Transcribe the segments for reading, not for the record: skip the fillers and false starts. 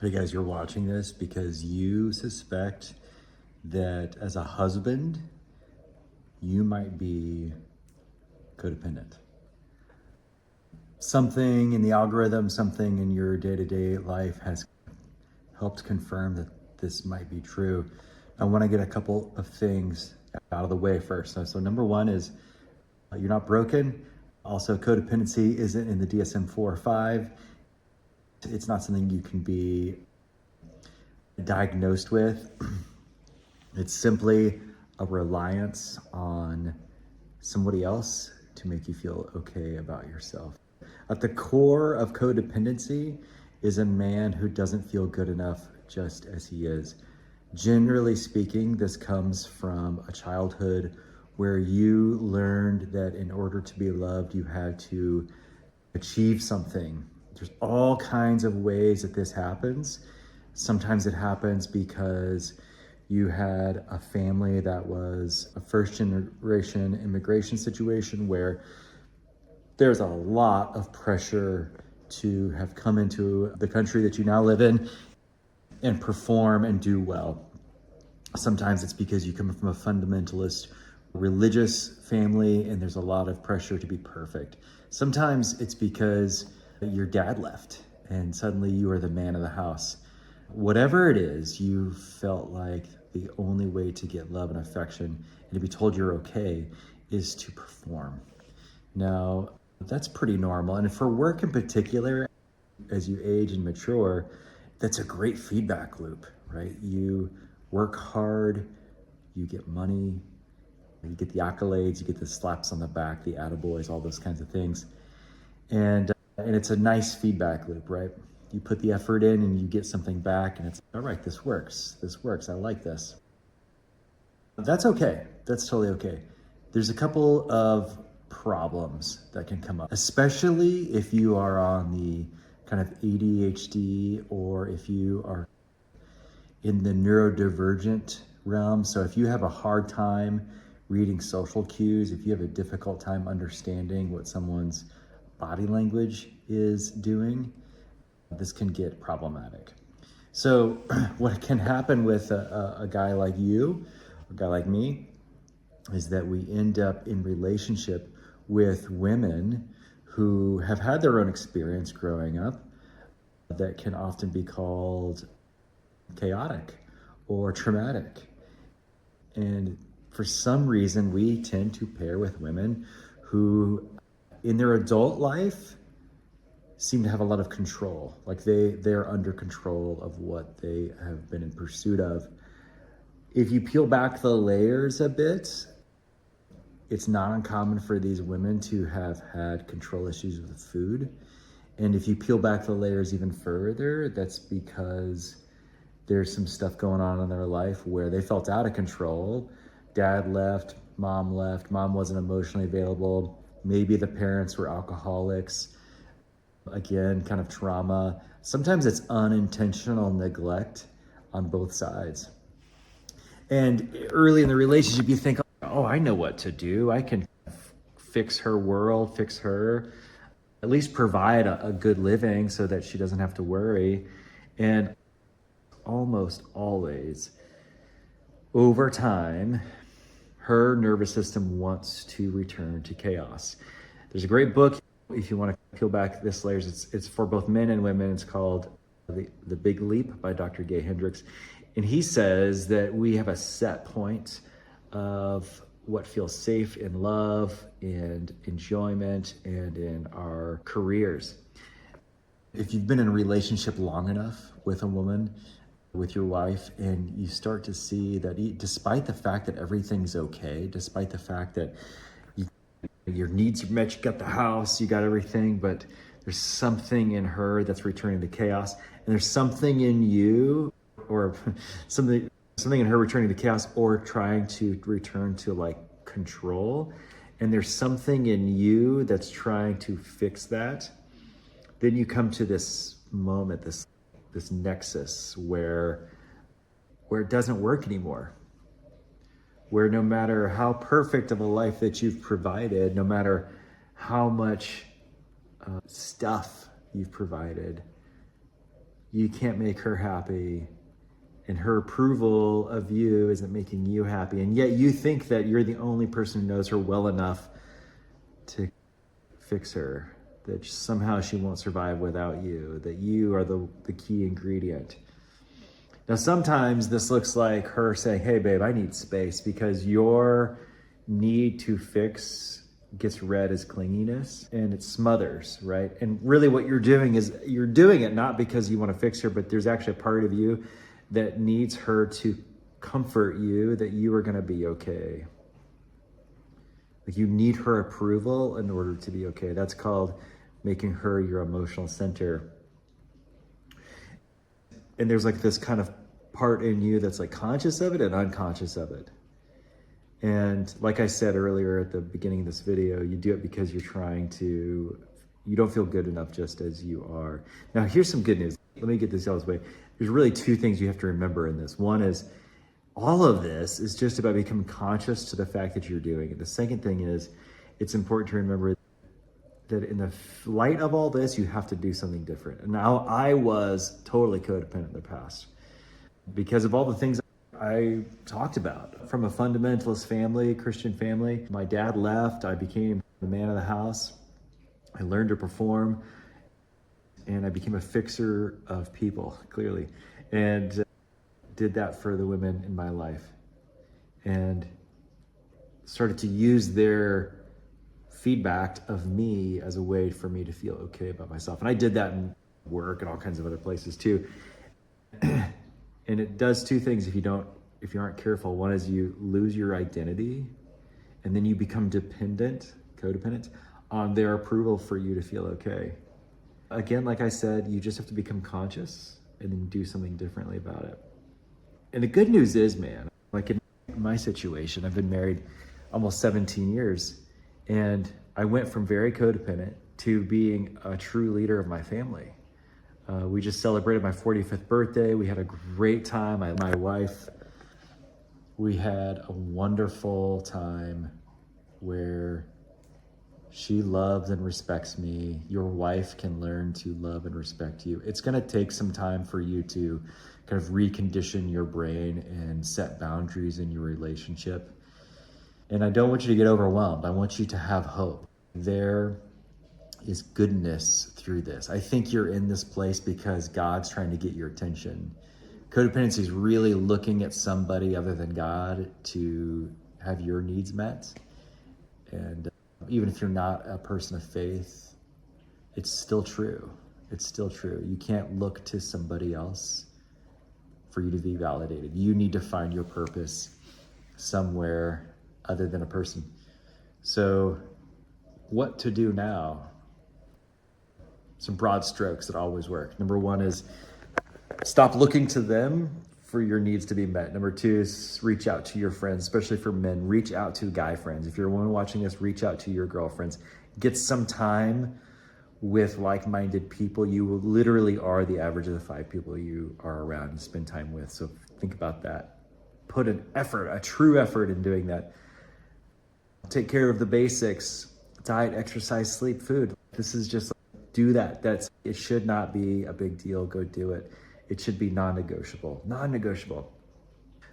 Hey guys, you're watching this because you suspect that as a husband, you might be codependent. Something in the algorithm, something in your day-to-day life has helped confirm that this might be true. I want to get a couple of things out of the way first. So number one is you're not broken. Also, codependency isn't in the DSM-4 or 5. It's not something you can be diagnosed with. It's simply a reliance on somebody else to make you feel okay about yourself. At the core of codependency is a man who doesn't feel good enough just as he is. Generally speaking, this comes from a childhood where you learned that in order to be loved, you had to achieve something. There's all kinds of ways that this happens. Sometimes it happens because you had a family that was a first generation immigration situation where there's a lot of pressure to have come into the country that you now live in and perform and do well. Sometimes it's because you come from a fundamentalist religious family and there's a lot of pressure to be perfect. Sometimes it's because your dad left and suddenly you are the man of the house. Whatever it is, you felt like the only way to get love and affection and to be told you're okay is to perform. Now, that's pretty normal. And for work in particular, as you age and mature, that's a great feedback loop, right? You work hard, you get money, you get the accolades, you get the slaps on the back, the attaboys, all those kinds of things. And it's a nice feedback loop, right? You put the effort in and you get something back and it's, all right, this works, I like this. That's okay, that's totally okay. There's a couple of problems that can come up, especially if you are on the kind of ADHD or if you are in the neurodivergent realm. So if you have a hard time reading social cues, if you have a difficult time understanding what someone's body language is doing, this can get problematic. So what can happen with a guy like you, a guy like me, is that we end up in relationship with women who have had their own experience growing up that can often be called chaotic or traumatic. And for some reason, we tend to pair with women who in their adult life seem to have a lot of control. Like they're under control of what they have been in pursuit of. If you peel back the layers a bit, it's not uncommon for these women to have had control issues with food. And if you peel back the layers even further, that's because there's some stuff going on in their life where they felt out of control. Dad left, mom wasn't emotionally available. Maybe the parents were alcoholics. Again, kind of trauma. Sometimes it's unintentional neglect on both sides. And early in the relationship, you think, oh, I know what to do. I can fix her world, fix her, at least provide a good living so that she doesn't have to worry. And almost always, over time, her nervous system wants to return to chaos. There's a great book, if you want to peel back this layers, it's for both men and women. It's called The Big Leap by Dr. Gay Hendricks. And he says that we have a set point of what feels safe in love and enjoyment and in our careers. If you've been in a relationship long enough with a woman, with your wife, and you start to see that despite the fact that everything's okay, despite the fact that your needs are met, you got the house, you got everything, but there's something in her that's returning to chaos, and there's something in you, or something in her returning to chaos or trying to return to like control, and there's something in you that's trying to fix that, then you come to this moment, this nexus where it doesn't work anymore. Where no matter how perfect of a life that you've provided, no matter how much stuff you've provided, you can't make her happy, and her approval of you isn't making you happy, and yet you think that you're the only person who knows her well enough to fix her, that somehow she won't survive without you, that you are the key ingredient. Now, sometimes this looks like her saying, hey, babe, I need space, because your need to fix gets read as clinginess and it smothers, right? And really what you're doing is you're doing it not because you want to fix her, but there's actually a part of you that needs her to comfort you that you are going to be okay. Like, you need her approval in order to be okay. That's called making her your emotional center. And there's like this kind of part in you that's like conscious of it and unconscious of it. And like I said earlier at the beginning of this video, you do it because you don't feel good enough just as you are. Now, here's some good news. Let me get this out of the way. There's really two things you have to remember in this. One is all of this is just about becoming conscious to the fact that you're doing it. The second thing is it's important to remember that in the light of all this, you have to do something different. And now I was totally codependent in the past because of all the things I talked about. From a fundamentalist family, Christian family, my dad left, I became the man of the house. I learned to perform, and I became a fixer of people, clearly, and did that for the women in my life, and started to use their feedback of me as a way for me to feel okay about myself. And I did that in work and all kinds of other places too. And it does two things if you aren't careful. One is you lose your identity, and then you become codependent on their approval for you to feel okay. Again, like I said, you just have to become conscious and then do something differently about it. And the good news is, man, like in my situation, I've been married almost 17 years, and I went from very codependent to being a true leader of my family. We just celebrated my 45th birthday. We had a great time. My wife, we had a wonderful time where she loves and respects me. Your wife can learn to love and respect you. It's going to take some time for you to kind of recondition your brain and set boundaries in your relationship. And I don't want you to get overwhelmed. I want you to have hope. There is goodness through this. I think you're in this place because God's trying to get your attention. Codependency is really looking at somebody other than God to have your needs met. And even if you're not a person of faith, it's still true. It's still true. You can't look to somebody else for you to be validated. You need to find your purpose somewhere other than a person. So what to do now? Some broad strokes that always work. Number one is stop looking to them for your needs to be met. Number two is reach out to your friends, especially for men. Reach out to guy friends. If you're a woman watching this, reach out to your girlfriends. Get some time with like-minded people. You literally are the average of the 5 people you are around and spend time with. So think about that. Put an effort, a true effort in doing that. Take care of the basics: diet, exercise, sleep, food. This is just do that. It should not be a big deal. Go do it. It should be non-negotiable. Non-negotiable.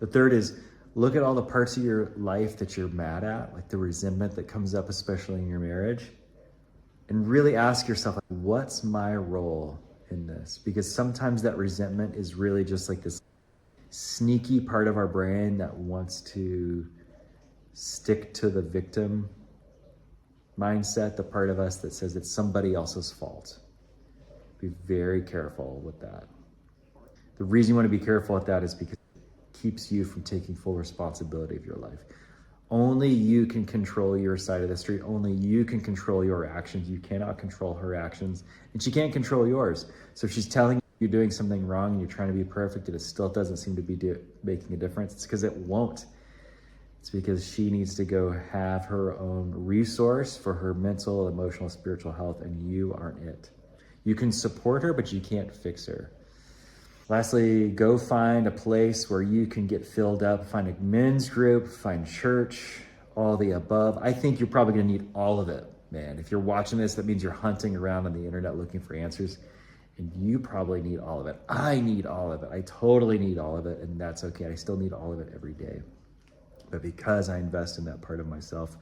The third is look at all the parts of your life that you're mad at, like the resentment that comes up, especially in your marriage, and really ask yourself, what's my role in this? Because sometimes that resentment is really just like this sneaky part of our brain that wants to stick to the victim mindset, the part of us that says it's somebody else's fault. Be very careful with that. The reason you want to be careful with that is because it keeps you from taking full responsibility of your life. Only you can control your side of the street. Only you can control your actions. You cannot control her actions, and she can't control yours. So if she's telling you you're doing something wrong and you're trying to be perfect and it still doesn't seem to be making a difference, it's because it won't. It's because she needs to go have her own resource for her mental, emotional, spiritual health, and you aren't it. You can support her, but you can't fix her. Lastly, go find a place where you can get filled up. Find a men's group, find church, all the above. I think you're probably gonna need all of it, man. If you're watching this, that means you're hunting around on the internet looking for answers. And you probably need all of it. I need all of it. I totally need all of it. And that's okay. I still need all of it every day. But because I invest in that part of myself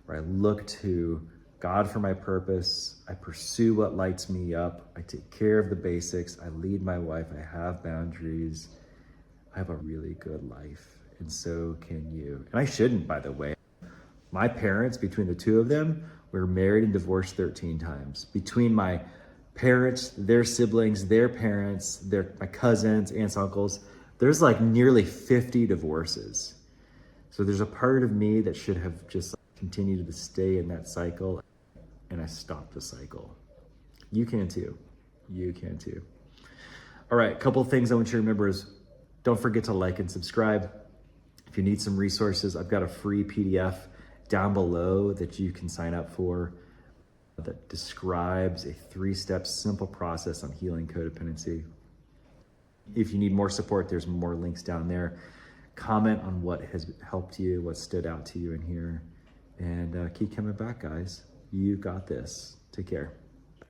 where I look to God for my purpose, I pursue what lights me up, I take care of the basics, I lead my wife, I have boundaries, I have a really good life. And so can you. And I shouldn't, by the way. My parents, between the two of them, were married and divorced 13 times. Between my parents, their siblings, their parents, my cousins, aunts, uncles, there's like nearly 50 divorces. So there's a part of me that should have just continued to stay in that cycle, and I stopped the cycle. You can too. You can too. All right, a couple of things I want you to remember is don't forget to like and subscribe. If you need some resources, I've got a free PDF down below that you can sign up for that describes a 3-step simple process on healing codependency. If you need more support, there's more links down there. Comment on what has helped you, what stood out to you in here, and keep coming back, guys. You got this. Take care.